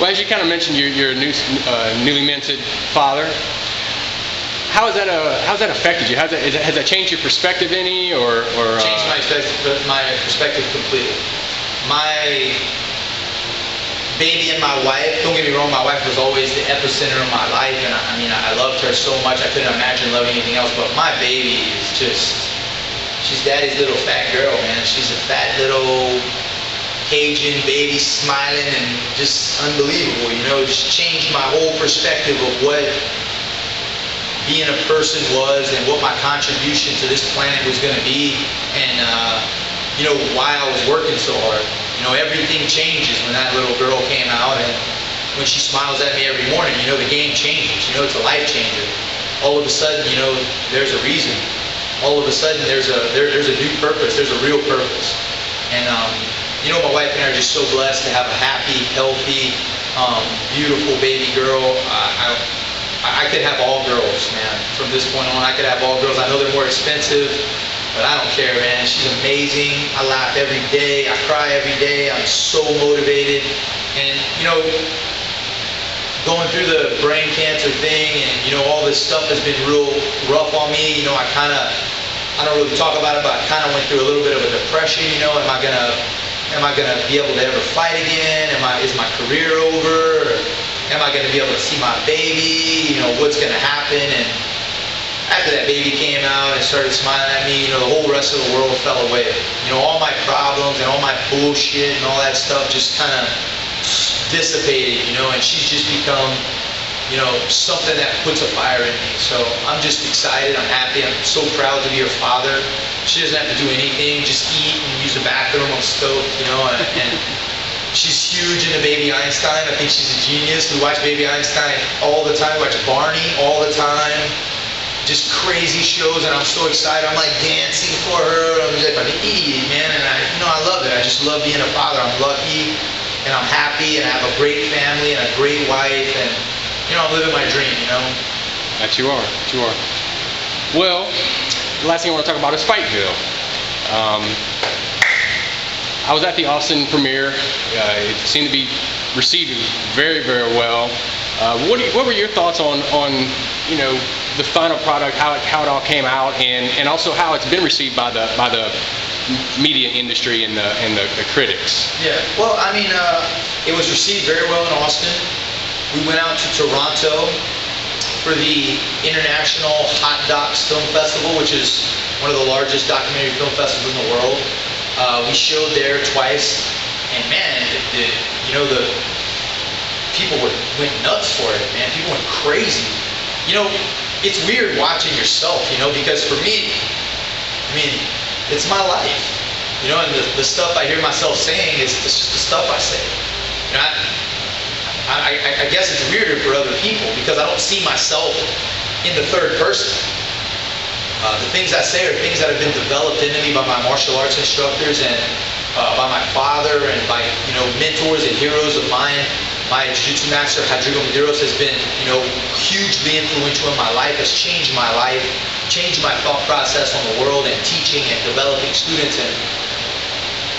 Well, as you kind of mentioned, you're a newly minted father. How's that affected you? Has that changed your perspective any, or changed my perspective completely. My baby and my wife. Don't get me wrong, my wife was always the epicenter of my life, and I mean I loved her so much I couldn't imagine loving anything else. But my baby is she's daddy's little fat girl, man. She's a fat little Cajun baby, smiling and just unbelievable, you know. Just changed my whole perspective of what being a person was and what my contribution to this planet was going to be, and you know, why I was working so hard. You know, everything changes when that little girl came out, and when she smiles at me every morning, you know, the game changes. You know, it's a life changer. All of a sudden, you know, there's a reason. All of a sudden, there's a new purpose. There's a real purpose. And you know, my wife and I are just so blessed to have a happy, healthy, beautiful baby girl. I could have all girls, man. From this point on, I could have all girls. I know they're more expensive, but I don't care, man. She's amazing. I laugh every day. I cry every day. I'm so motivated. And, you know, going through the brain cancer thing and, you know, all this stuff has been real rough on me. You know, I don't really talk about it, but I kind of went through a little bit of a depression. You know, am I gonna be able to ever fight again? Is my career over? Or am I gonna be able to see my baby? You know, what's gonna happen? And after that baby came out and started smiling at me, you know, the whole rest of the world fell away. You know, all my problems and all my bullshit and all that stuff just kind of dissipated, you know, and she's just become, you know, something that puts a fire in me. So I'm just excited, I'm happy, I'm so proud to be her father. She doesn't have to do anything, just eat and use the bathroom. I'm stoked, you know, and she's huge into Baby Einstein. I think she's a genius. We watch Baby Einstein all the time, we watch Barney all the time. Just crazy shows, and I'm so excited. I'm like dancing for her. I'm like an idiot, man, and I love it. I just love being a father. I'm lucky, and I'm happy, and I have a great family and a great wife, and you know, I'm living my dream, you know. That you are. Well, the last thing I want to talk about is Fightville. I was at the Austin premiere. It seemed to be received very, very well. What were your thoughts on you know, the final product, how it all came out, and also how it's been received by the media industry and the critics? Yeah. Well, I mean, it was received very well in Austin. We went out to Toronto for the International Hot Docs Film Festival, which is one of the largest documentary film festivals in the world. We showed there twice, and man, you know, the people went nuts for it, man. People went crazy. You know, it's weird watching yourself, you know, because for me, I mean, it's my life, you know, and the stuff I hear myself saying is just the stuff I say. You know, I guess it's weirder for other people because I don't see myself in the third person. The things I say are things that have been developed into me by my martial arts instructors and by my father and by, you know, mentors and heroes of mine. My jiu-jitsu master, Rodrigo Medeiros, has been, you know, hugely influential in my life, has changed my life, changed my thought process on the world and teaching and developing students and,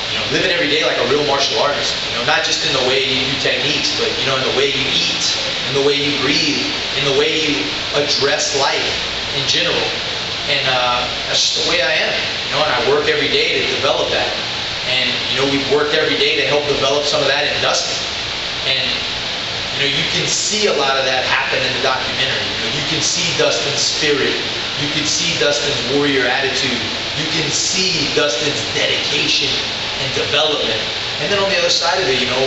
you know, living every day like a real martial artist. You know, not just in the way you do techniques, but, you know, in the way you eat, in the way you breathe, in the way you address life in general. And that's just the way I am, you know, and I work every day to develop that. And, you know, we've worked every day to help develop some of that in Dustin. And, you know, you can see a lot of that happen in the documentary. You know, you can see Dustin's spirit. You can see Dustin's warrior attitude. You can see Dustin's dedication and development. And then on the other side of it, you know,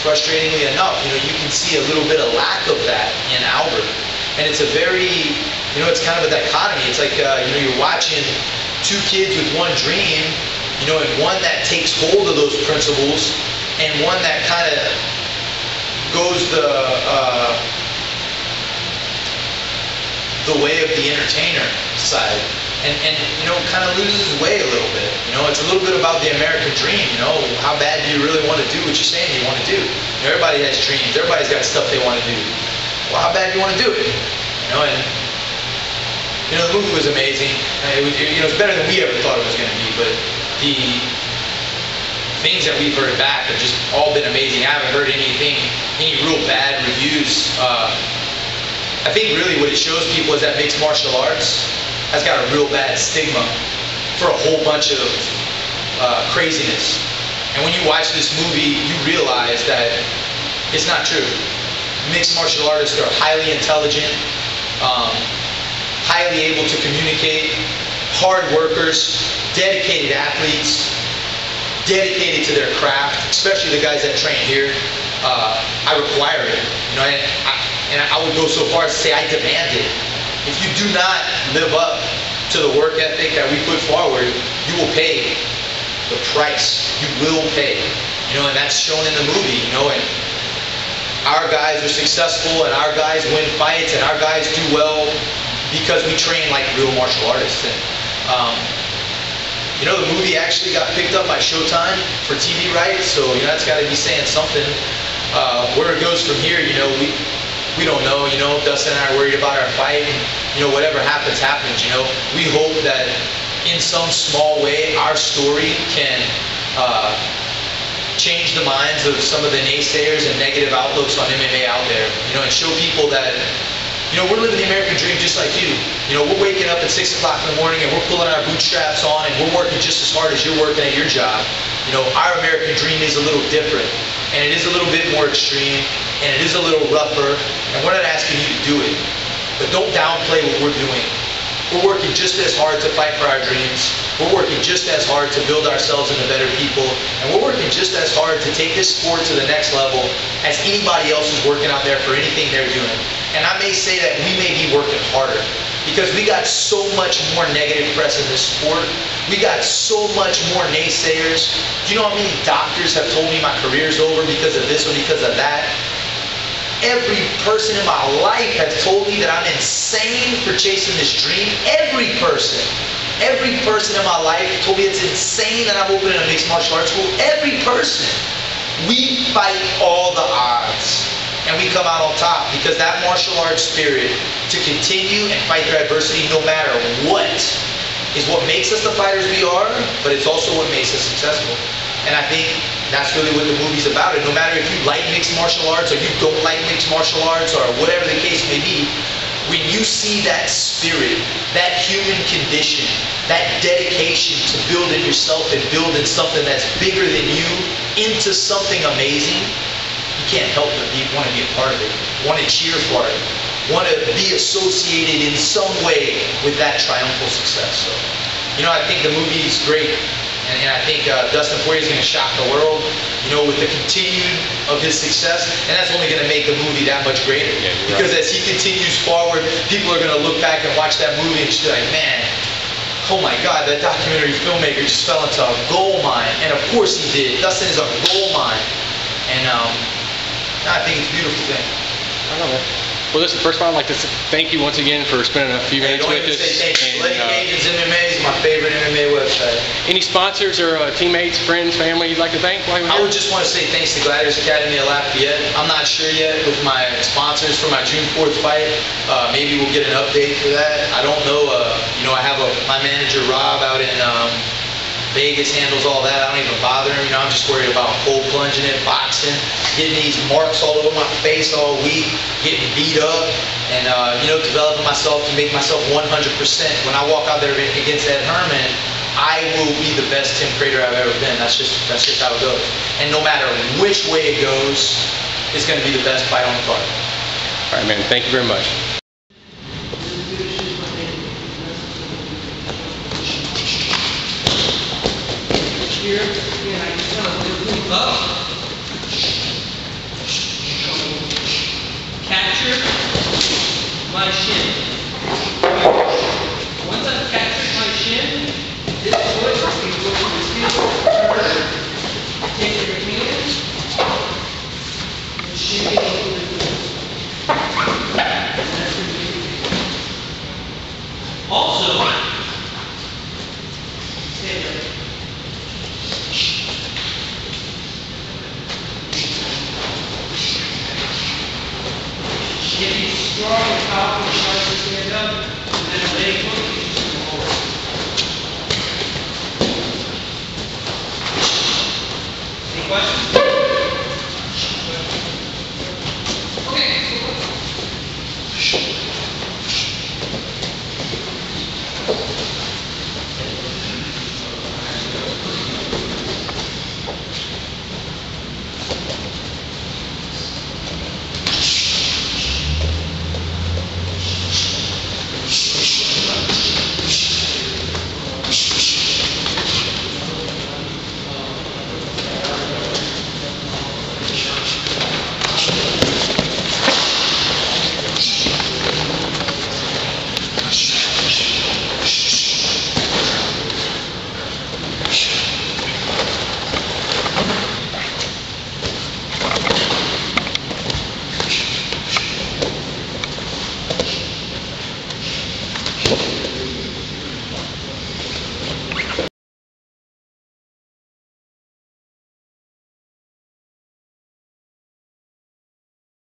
frustratingly enough, you know, you can see a little bit of lack of that in Albert. And it's a very, you know, it's kind of a dichotomy. It's like, you know, you're watching two kids with one dream, you know, and one that takes hold of those principles and one that kind of goes the way of the entertainer side, and you know, kind of loses his way a little bit. You know, it's a little bit about the American dream. You know, how bad do you really want to do what you're saying you want to do? You know, everybody has dreams. Everybody's got stuff they want to do. Well, how bad do you want to do it? You know, and you know, the movie was amazing. It was, you know, it's better than we ever thought it was going to be. But the things that we've heard back have just all been amazing. I haven't heard any real bad reviews. I think really what it shows people is that mixed martial arts has got a real bad stigma for a whole bunch of craziness. And when you watch this movie, you realize that it's not true. Mixed martial artists are highly intelligent, highly able to communicate, hard workers, dedicated athletes, dedicated to their craft, especially the guys that train here. I require it, you know, and I would go so far as to say I demand it. If you do not live up to the work ethic that we put forward, you will pay the price. You will pay, you know, and that's shown in the movie, you know, and our guys are successful and our guys win fights and our guys do well because we train like real martial artists. And you know, the movie actually got picked up by Showtime for TV rights, so you know that's got to be saying something. Where it goes from here, you know, we don't know. You know, Dustin and I are worried about our fight, and you know, whatever happens, happens. You know, we hope that in some small way our story can change the minds of some of the naysayers and negative outlooks on MMA out there. You know, and show people that, you know, we're living the American dream just like you. You know, we're waking up at 6 o'clock in the morning and we're pulling our bootstraps on and we're working just as hard as you're working at your job. You know, our American dream is a little different and it is a little bit more extreme and it is a little rougher, and we're not asking you to do it. But don't downplay what we're doing. We're working just as hard to fight for our dreams. We're working just as hard to build ourselves into better people. And we're working just as hard to take this sport to the next level as anybody else is working out there for anything they're doing. And I may say that we may be working harder because we got so much more negative press in this sport. We got so much more naysayers. Do you know how many doctors have told me my career's over because of this or because of that? Every person in my life has told me that I'm insane for chasing this dream. Every person in my life told me it's insane that I'm opening a mixed martial arts school. Every person. We fight all the odds. And we come out on top because that martial arts spirit to continue and fight through adversity no matter what is what makes us the fighters we are, but it's also what makes us successful. And I think that's really what the movie's about. And no matter if you like mixed martial arts or you don't like mixed martial arts or whatever the case may be, when you see that spirit, that human condition, that dedication to building yourself and building something that's bigger than you into something amazing, you can't help but want to be a part of it, want to cheer for it, want to be associated in some way with that triumphal success. So, you know, I think the movie's great. And I think Dustin Poirier is going to shock the world, you know, with the continued of his success. And that's only going to make the movie that much greater. Yeah, because right. As he continues forward, people are going to look back and watch that movie and just be like, man, oh my God, that documentary filmmaker just fell into a gold mine. And of course he did. Dustin is a gold mine. And I think it's a beautiful thing. I know that. Well, listen, first of all, I'd like to thank you once again for spending a few minutes with us. Lady Agents MMA is my favorite MMA website. Any sponsors or teammates, friends, family you'd like to thank while you're here? I would just want to say thanks to Gladiators Academy of Lafayette. I'm not sure yet with my sponsors for my June 4th fight. Maybe we'll get an update for that. I don't know. You know, I have my manager Rob out in Vegas handles all that. I don't even bother him. You know, I'm just worried about cold plunging it, boxing, getting these marks all over my face all week, getting beat up, and you know, developing myself to make myself 100%. When I walk out there against Ed Herman, I will be the best Tim Credeur I've ever been. That's just how it goes. And no matter which way it goes, it's going to be the best fight on the card. All right, man. Thank you very much. Here, and I just want to move up, capture my shin. Once I've captured my shin, this foot can go to the heel, turn, take your hands, and shake it over the foot. That's going to be also, stand up. If he's strong and powerful, he tries to stand up, and then a leg hook, he keeps him forward. questions?